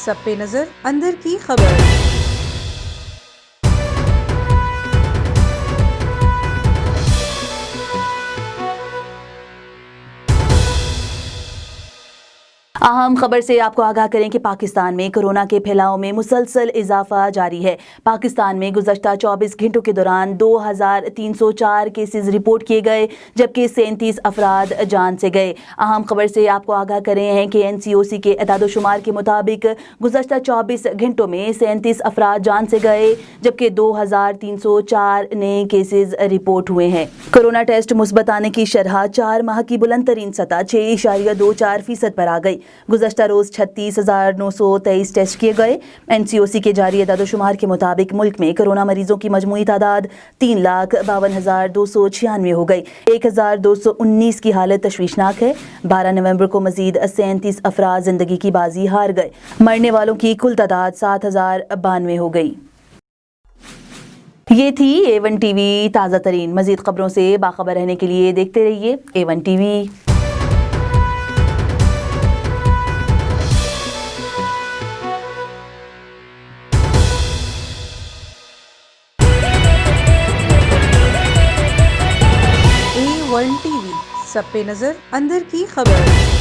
सब पे नजर अंदर की खबर। अहम खबर से आपको आगाह करें कि पाकिस्तान में कोरोना के फैलाव में मुसलसल इजाफा जारी है। पाकिस्तान में गुज़श्ता 24 घंटों के दौरान 2304 केसेस रिपोर्ट किए गए, जबकि 37 अफराद जान से गए। अहम खबर से आपको आगाह करें हैं कि NCOC के एतादोशुमार के मुताबिक गुज़श्ता 24 घंटों में 37 अफराद जान से गए, जबकि 2304 नए केसेस रिपोर्ट हुए हैं। कोरोना टेस्ट मुस्बत आने की शरह 4 माह की बुलंद तरीन सतह 6.24% पर आ गई। गुज़श्ता रोज 36,923 टेस्ट किए गए। NCOC के जारी एदादोशुमार के मुताबिक मुल्क में कोरोना मरीजों की मजमूई तादाद 3,52,296 हो गई। 1,219 की हालत तशवीशनाक है। 12 नवंबर को मजीद 37 अफराद जिंदगी की बाजी हार गए। मरने वालों की कुल तादाद 7,092 हो गई। ये थी A1 TV ताज़ा तरीन। मजीद खबरों से बाखबर रहने के लिए देखते रहिए A1 TV। A1 TV, सब पे नजर अंदर की खबर।